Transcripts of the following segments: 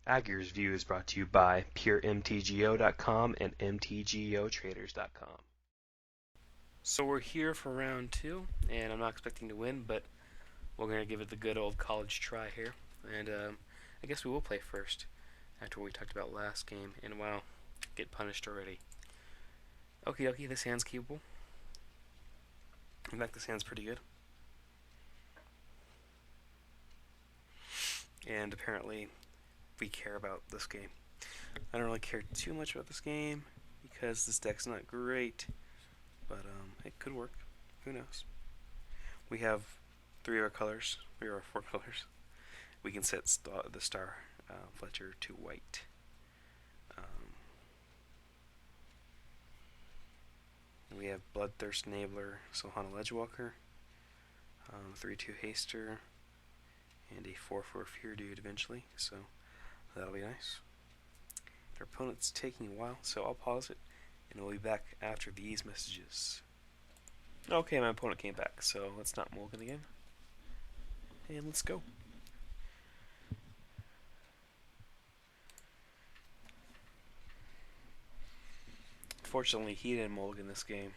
Agger's View is brought to you by PureMTGO.com and MTGOTraders.com. So we're here for round 2, and I'm not expecting to win, but we're going to give it the good old college try here. And I guess we will play first, after what we talked about last game. And wow, get punished already. Okie dokie, this hand's keepable. In fact, this hand's pretty good. And apparently, we care about this game. I don't really care too much about this game, because this deck's not great, but it could work. Who knows? We have 3 of our colors, 3 of our 4 colors. We can set the Star Fletcher to white. We have Bloodthirst Enabler, Sohana Ledgewalker, 3/2 Haster, and a 4/4 Fear Dude eventually, so that'll be nice. Our opponent's taking a while, so I'll pause it, and we'll be back after these messages. Okay, my opponent came back, so let's not mulligan again. And let's go. Fortunately, he didn't mulligan this game.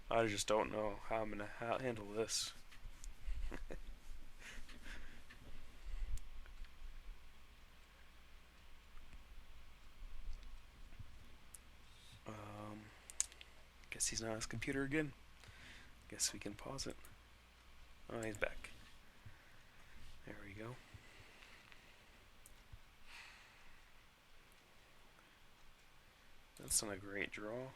I just don't know how I'm going to handle this. Guess he's not on his computer again. Guess we can pause it. Oh, he's back. There we go. That's not a great draw.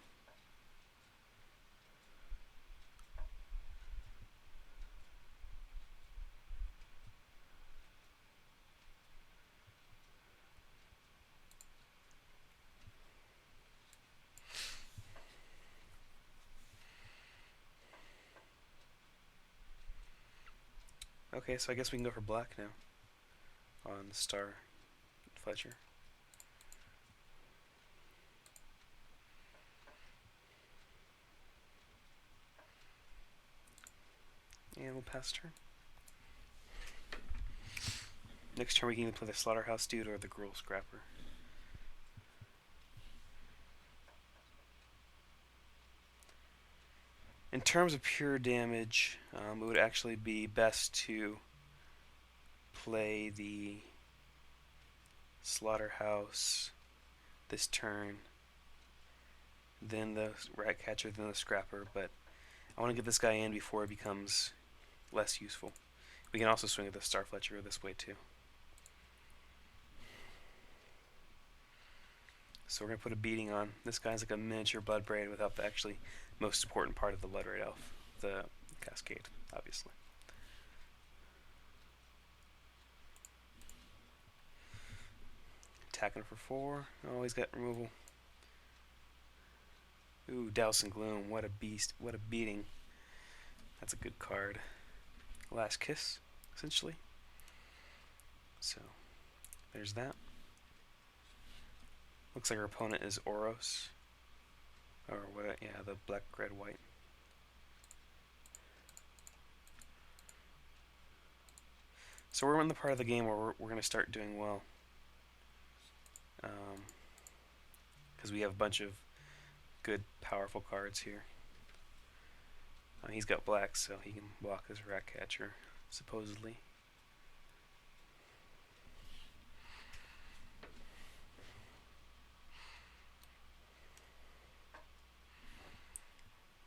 Okay, so I guess we can go for black now on the Star Fletcher. And we'll pass turn. Next turn we can either play the Slaughterhouse Dude or the Gruul Scrapper. In terms of pure damage, it would actually be best to play the Slaughterhouse this turn, then the Ratcatcher, then the Scrapper, but I want to get this guy in before it becomes less useful. We can also swing at the Star Fletcher this way too. So we're going to put a beating on. This guy's like a miniature Bloodbraid without the actually most important part of the Bloodbraid Elf, the Cascade, obviously. Attacking for 4. Oh, he's got removal. Ooh, Douse and Gloom. What a beast. What a beating. That's a good card. Last Kiss, essentially. So, there's that. Looks like our opponent is Oros. Or what? Yeah, the black, red, white. So we're in the part of the game where we're going to start doing well. Because we have a bunch of good, powerful cards here. He's got black, so he can block his Ratcatcher, supposedly.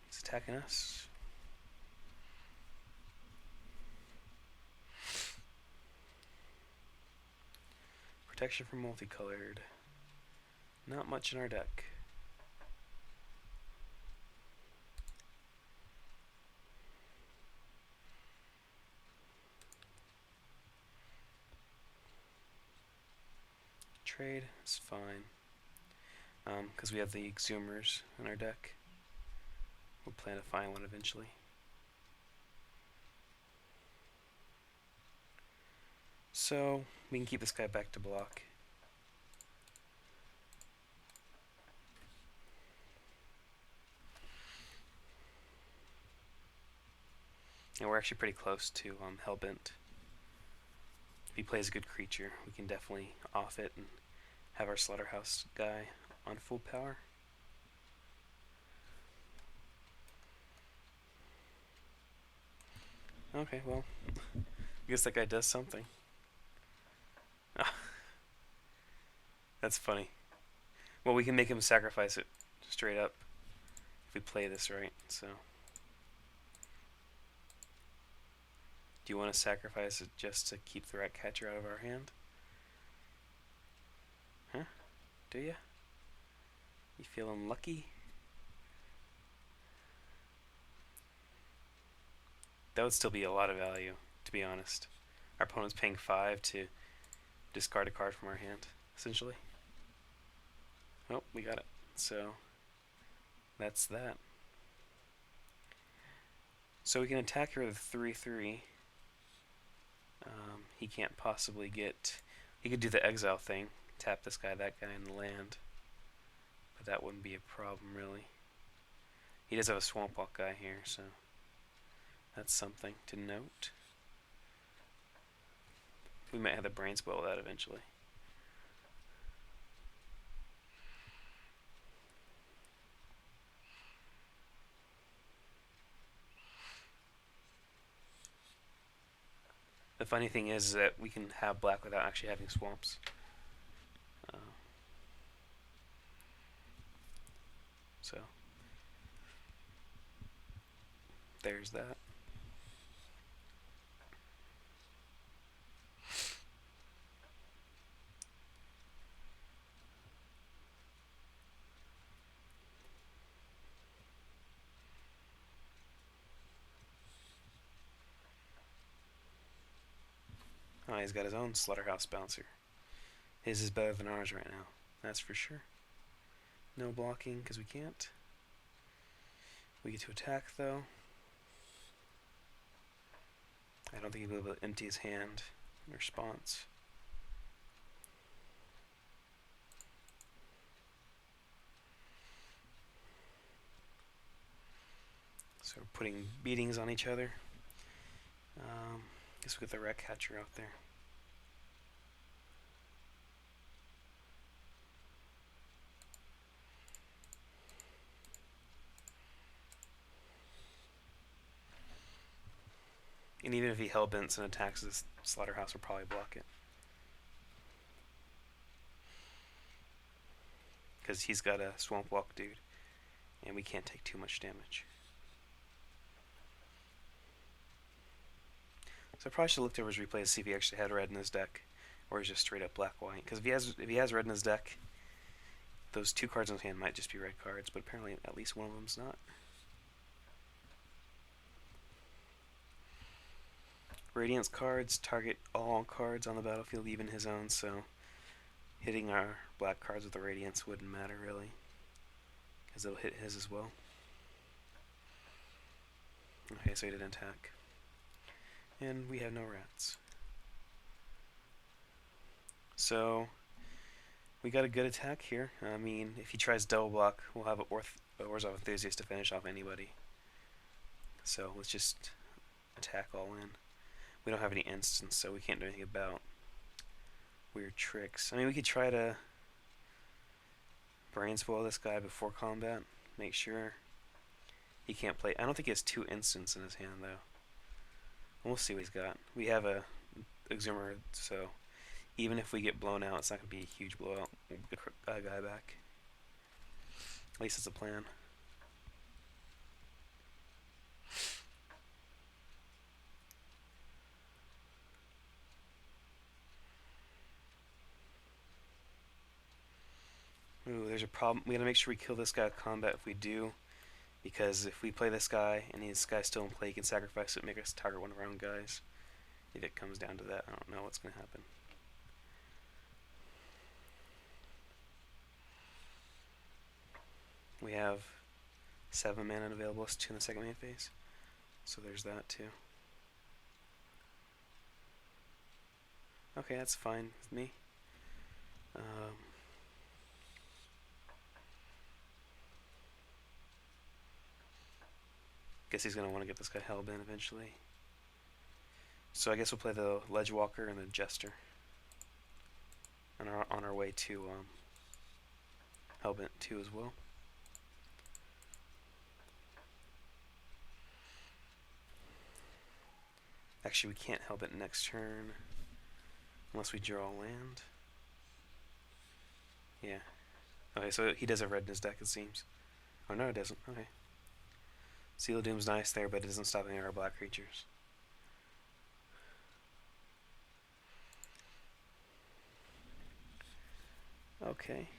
He's attacking us. Protection from multicolored. Not much in our deck. Trade is fine. Because we have the Exhumers in our deck. We'll plan to find one eventually. So, we can keep this guy back to block. And we're actually pretty close to Hellbent. If he plays a good creature, we can definitely off it and have our slaughterhouse guy on full power. Okay, well, I guess that guy does something. Ah, that's funny. Well, we can make him sacrifice it straight up if we play this right, so. Do you want to sacrifice it just to keep the rat catcher out of our hand? Huh? Do ya? You feeling lucky? That would still be a lot of value, to be honest. Our opponent's paying 5 to discard a card from our hand, essentially. Oh, we got it. So, that's that. So we can attack her with 3/3. He can't possibly get... He could do the exile thing, tap this guy, that guy, in the land. But that wouldn't be a problem, really. He does have a Swamp Walk guy here, so that's something to note. We might have the brain spoil that eventually. The funny thing is that we can have black without actually having swamps. So, there's that. Oh, he's got his own slaughterhouse bouncer. His is better than ours right now, that's for sure. No blocking, because we can't. We get to attack, though. I don't think he'll be able to empty his hand in response. So we're putting beatings on each other. Guess we get the rat catcher out there. And even if he hellbents and attacks this slaughterhouse, we'll probably block it. Because he's got a Swamp Walk dude, and we can't take too much damage. So I probably should have looked over his replay to see if he actually had red in his deck, or he's just straight up black-white. Because if he has red in his deck, those 2 cards in his hand might just be red cards, but apparently at least one of them's not. Radiance cards target all cards on the battlefield, even his own, so hitting our black cards with the Radiance wouldn't matter really, because it'll hit his as well. Okay, so he didn't attack. And we have no rats. So, we got a good attack here. I mean, if he tries double block, we'll have a Orzhov Enthusiast to finish off anybody. So, let's just attack all in. We don't have any instants, so we can't do anything about weird tricks. I mean, we could try to brain spoil this guy before combat. Make sure he can't play. I don't think he has 2 instants in his hand, though. We'll see what he's got. We have a Exumer, so even if we get blown out, it's not going to be a huge blowout. We'll get a guy back. At least it's a plan. Ooh, there's a problem. We gotta make sure we kill this guy with combat if we do, because if we play this guy and this guy's still in play, he can sacrifice it and make us target one of our own guys. If it comes down to that, I don't know what's gonna happen. We have 7 mana available, it's 2 in the second main phase, so there's that too. Okay, that's fine with me. Guess he's going to want to get this guy hellbent eventually. So I guess we'll play the Ledge Walker and the Jester on our way to Hellbent 2 as well. Actually, we can't Hellbent next turn unless we draw a land. Yeah. Okay, so he does have red in his deck, it seems. Oh, no, it doesn't. Okay. Seal of Doom's nice there, but it doesn't stop any of our black creatures. Okay.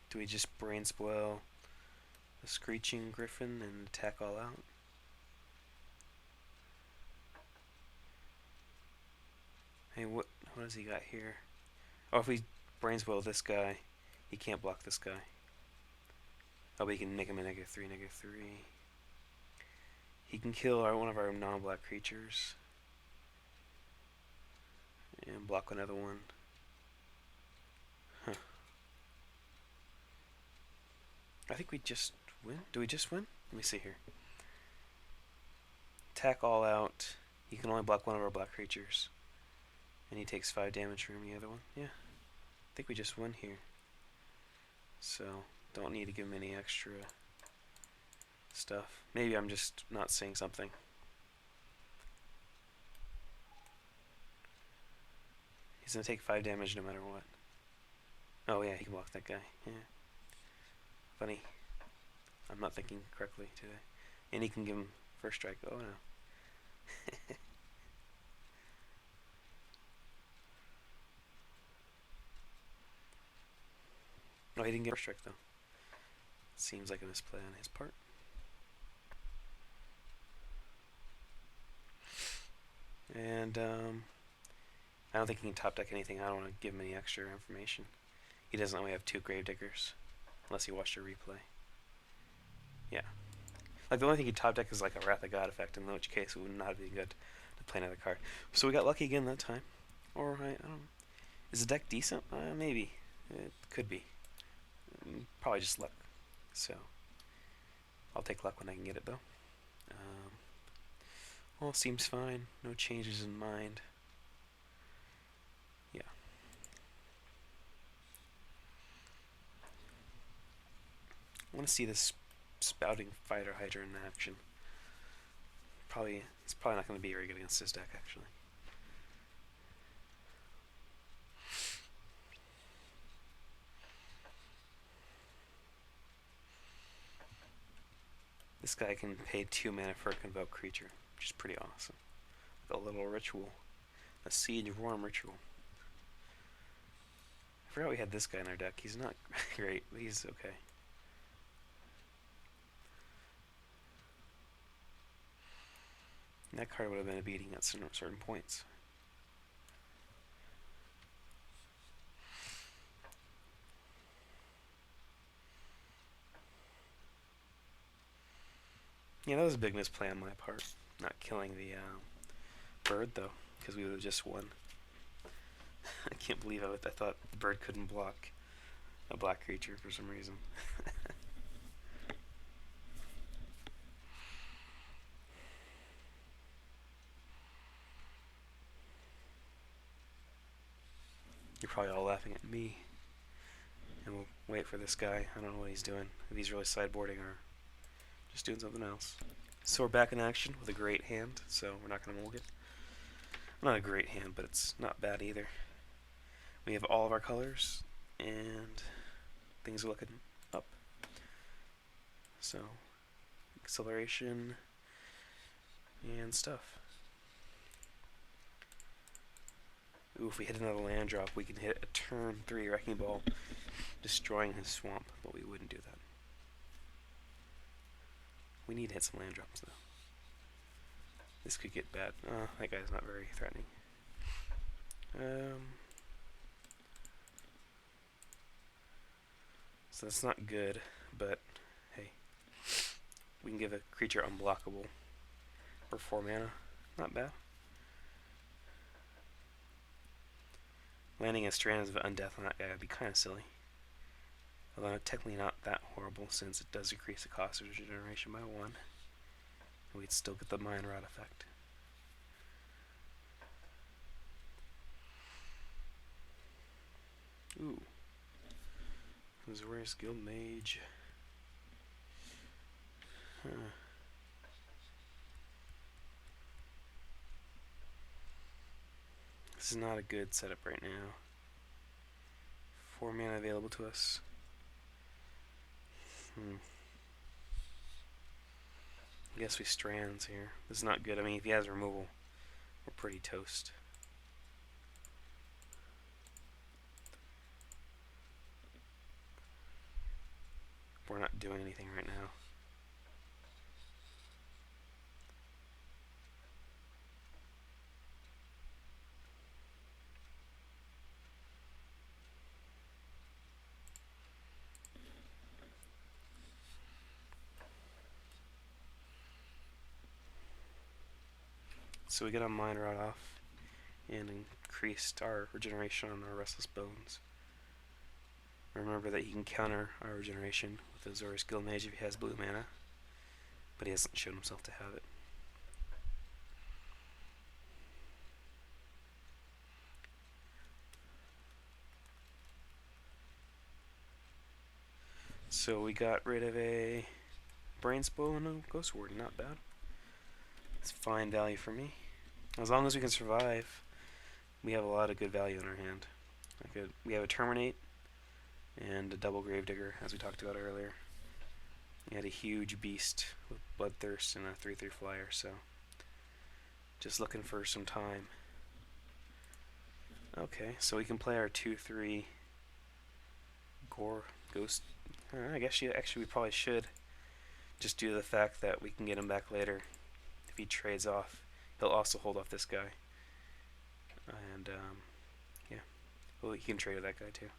Do we just Brain Spoil the Screeching Griffin and attack all out? Hey, what has he got here? Oh, if we Brain Spoil this guy, he can't block this guy. Oh, but he can make him a -3, -3. He can kill one of our non-black creatures. And block another one. Huh. I think we just win. Do we just win? Let me see here. Attack all out. He can only block one of our black creatures. And he takes 5 damage from the other one. Yeah. I think we just win here. So, don't need to give him any extra stuff. Maybe I'm just not seeing something. He's going to take 5 damage no matter what. Oh yeah, he can block that guy. Yeah. Funny. I'm not thinking correctly today. And he can give him first strike. Oh no. No, he didn't get first strike though. Seems like a misplay on his part. And I don't think he can top deck anything. I don't want to give him any extra information. He doesn't only have 2 Gravediggers, unless he watched a replay. Yeah. Like the only thing he top deck is like a Wrath of God effect, in which case it would not be good to play another card. So we got lucky again that time. Or I don't know. Is the deck decent? Maybe. It could be. Probably just luck. So I'll take luck when I can get it though. All seems fine. No changes in mind. Yeah. I want to see this spouting Fighter Hydra in action. It's probably not going to be very good against this deck, actually. This guy can pay 2 mana for a Convoke creature, which is pretty awesome. Like a little ritual. A Siege Worm ritual. I forgot we had this guy in our deck. He's not great, but he's okay. And that card would have been a beating at certain points. Yeah, that was a big misplay on my part. Not killing the bird, though, because we would have just won. I can't believe I thought the bird couldn't block a black creature for some reason. You're probably all laughing at me. And we'll wait for this guy. I don't know what he's doing. If he's really sideboarding or just doing something else. So we're back in action with a great hand, so we're not going to mulligan. Not a great hand, but it's not bad either. We have all of our colors, and things are looking up. So, acceleration and stuff. Ooh, if we hit another land drop, we can hit a turn 3 Wrecking Ball, destroying his swamp, but we wouldn't do that. We need to hit some land drops, though. This could get bad. That guy's not very threatening. So that's not good, but hey. We can give a creature unblockable for 4 mana. Not bad. Landing a Strands of Undeath on that guy would be kind of silly. Although technically not that horrible since it does increase the cost of regeneration by 1. And we'd still get the Mind Rod effect. Ooh. Azorius Guild Mage. Huh. This is not a good setup right now. 4 mana available to us. I guess we strands here. This is not good. I mean, if he has removal, we're pretty toast. We're not doing anything right now. So we get a Mind Rod off and increased our regeneration on our Restless Bones. Remember that he can counter our regeneration with Azorius Guild Mage if he has blue mana, but he hasn't shown himself to have it. So we got rid of a Brains Bow and a Ghost Ward, not bad. It's fine value for me. As long as we can survive, we have a lot of good value in our hand. We have a Terminate and a double Gravedigger, as we talked about earlier. We had a huge beast with Bloodthirst and a 3/3 flyer, so just looking for some time. Okay, so we can play our 2/3 Gore Ghost. I guess actually we probably should, just due to the fact that we can get him back later. If he trades off, he'll also hold off this guy. And yeah, well, he can trade with that guy too.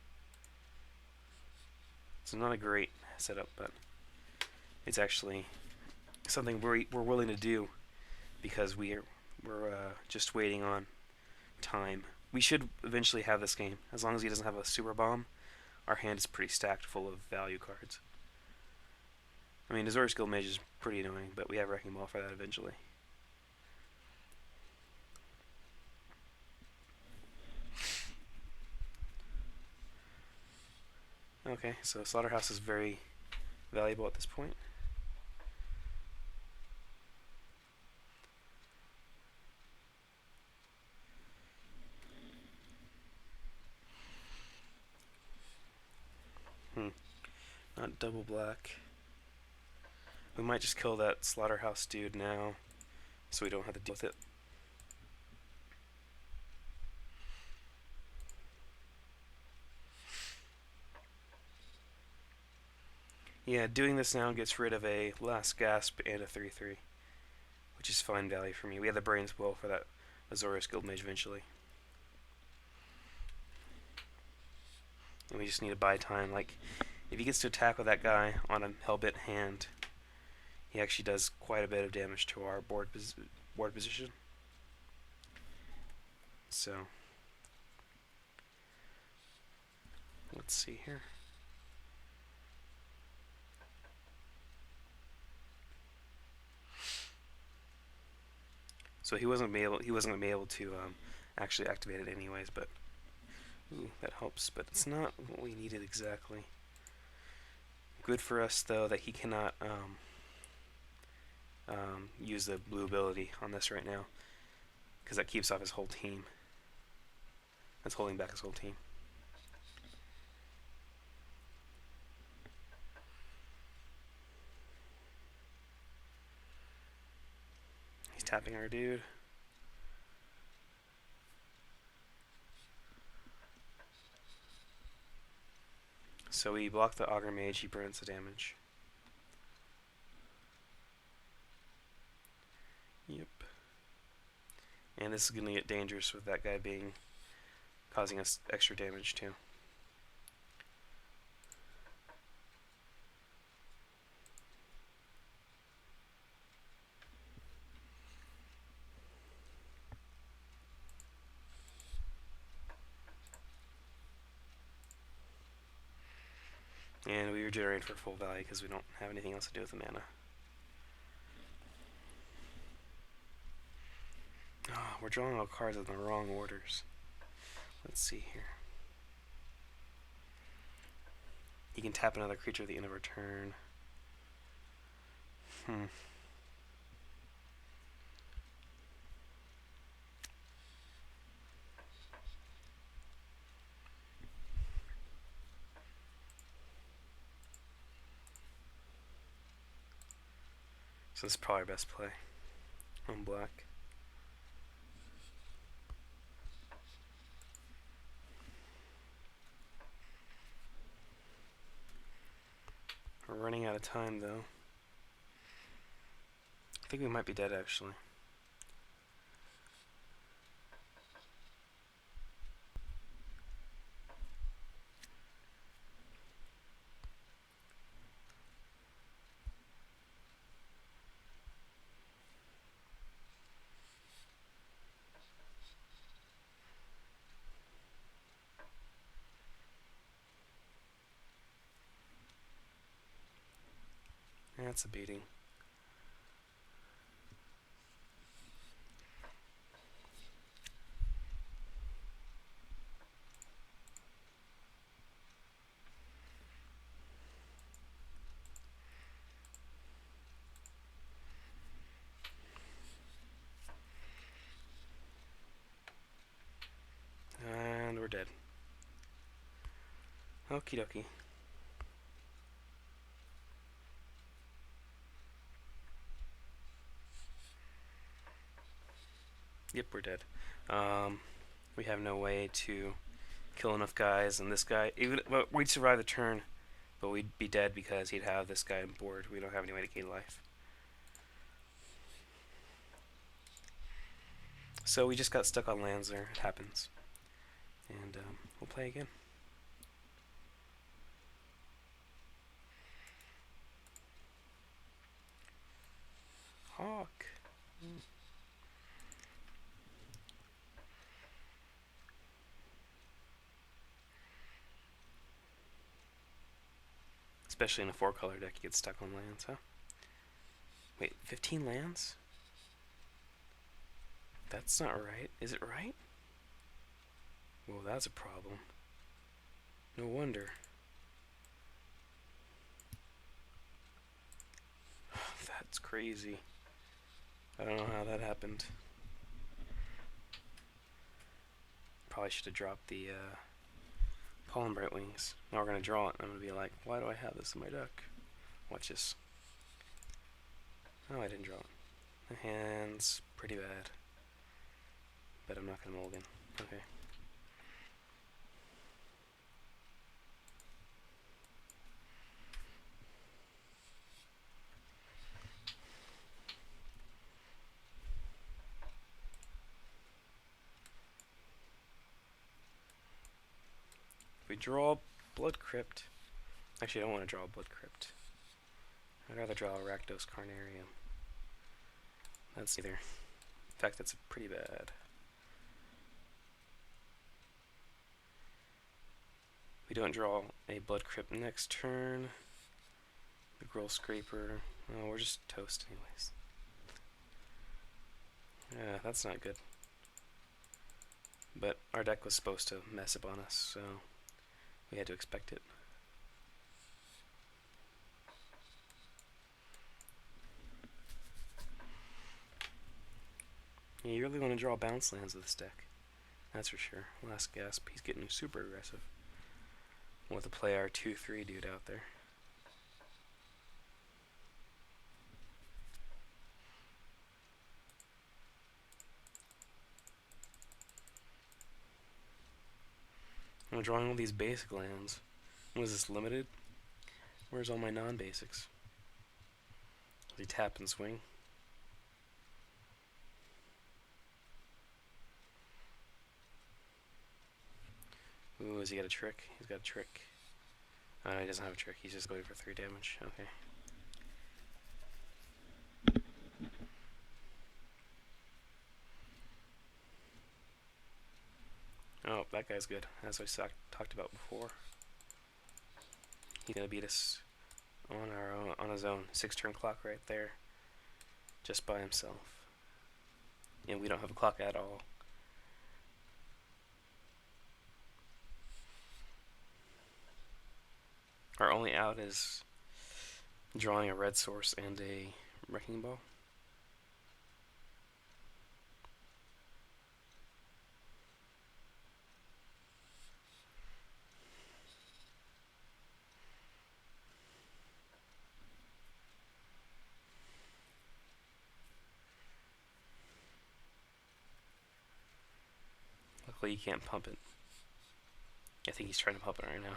So not a great setup, but it's actually something we're willing to do because we're just waiting on time. We should eventually have this game. As long as he doesn't have a super bomb, our hand is pretty stacked full of value cards. I mean, Azorius Guild Mage is pretty annoying, but we have Wrecking Ball for that eventually. Okay, so Slaughterhouse is very valuable at this point. Not double black. We might just kill that Slaughterhouse dude now, so we don't have to deal with it. Yeah, doing this now gets rid of a Last Gasp and a 3/3, which is fine value for me. We have the Brains Bow for that Azorius Guild Mage eventually. And we just need to buy time. Like, if he gets to attack with that guy on a Hellbent hand, he actually does quite a bit of damage to our board position. So, let's see here. So he wasn't gonna be able to actually activate it anyways, but ooh, that helps. But it's not what we needed exactly. Good for us though that he cannot use the blue ability on this right now, because that keeps off his whole team. That's holding back his whole team. He's tapping our dude. So we block the Augur Mage, he burns the damage. Yep. And this is going to get dangerous with that guy causing us extra damage too. And we regenerate for full value because we don't have anything else to do with the mana. Oh, we're drawing all cards in the wrong orders. Let's see here. You can tap another creature at the end of our turn. So this is probably our best play on black. We're running out of time though. I think we might be dead actually. That's a beating. And we're dead. Okie dokie. Yep, we're dead. We have no way to kill enough guys, and this guy, well, we'd survive the turn, but we'd be dead because he'd have this guy on board. We don't have any way to gain life. So we just got stuck on lands there. It happens. And we'll play again. Hawk. Especially in a 4-color deck, you get stuck on lands, huh? Wait, 15 lands? That's not right. Is it right? Well, that's a problem. No wonder. That's crazy. I don't know how that happened. Probably should have dropped the Pollen Bright Wings. Now we're going to draw it, and I'm going to be like, why do I have this in my deck? Watch this. Oh, I didn't draw it. The hand's pretty bad. But I'm not going to mulligan. Okay. If we draw Blood Crypt... Actually, I don't want to draw a Blood Crypt. I'd rather draw a Rakdos Carnarium. That's either. In fact, that's pretty bad. We don't draw a Blood Crypt next turn. The Gruul Scraper. Oh, we're just toast anyways. Yeah, that's not good. But our deck was supposed to mess up on us, so we had to expect it. Yeah, you really want to draw bounce lands with this deck. That's for sure. Last Gasp, he's getting super aggressive. We'll have to play our 2-3 dude out there. I'm drawing all these basic lands. Was this limited? Where's all my non-basics? Does he tap and swing? Ooh, has he got a trick? He's got a trick. Oh, no, he doesn't have a trick. He's just going for 3 damage. Okay. Oh, that guy's good. As I talked about before. He's gonna beat us on our own, on his own. 6-turn clock right there, just by himself. And we don't have a clock at all. Our only out is drawing a red source and a wrecking ball. Luckily you can't pump it. I think he's trying to pump it right now.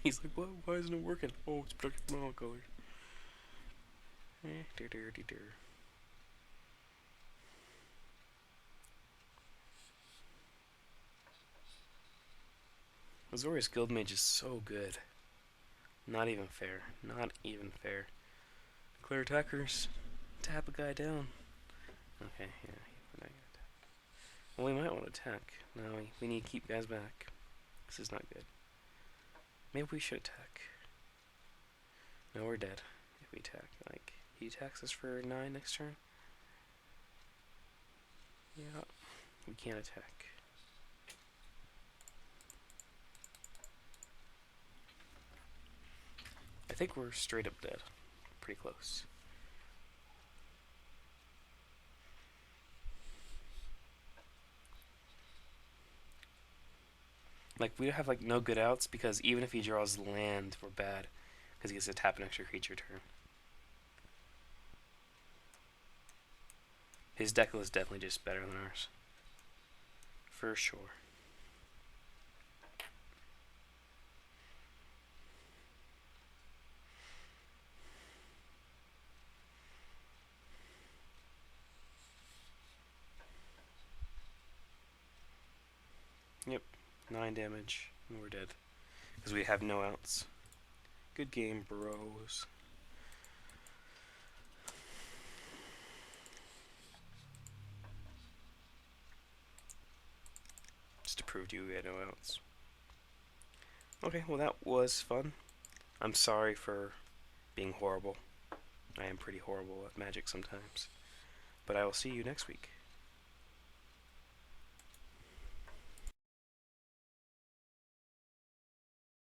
He's like, what? Why isn't it working? Oh, it's protected from all colors. Azorius Guildmage is so good. Not even fair. Not even fair. Declare attackers. Tap a guy down. Okay, yeah. We're not gonna attack. Well, we might want to attack. No, we need to keep guys back. This is not good. Maybe we should attack. No, we're dead if we attack. Like, he attacks us for 9 next turn. Yeah, we can't attack. I think we're straight up dead. Pretty close. Like, we have like no good outs because even if he draws land, we're bad because he gets to tap an extra creature turn. His deck is definitely just better than ours. For sure. Yep, 9 damage, and we're dead. Because we have no outs. Good game, bros. Just to prove to you we had no outs. Okay, well that was fun. I'm sorry for being horrible. I am pretty horrible at Magic sometimes. But I will see you next week.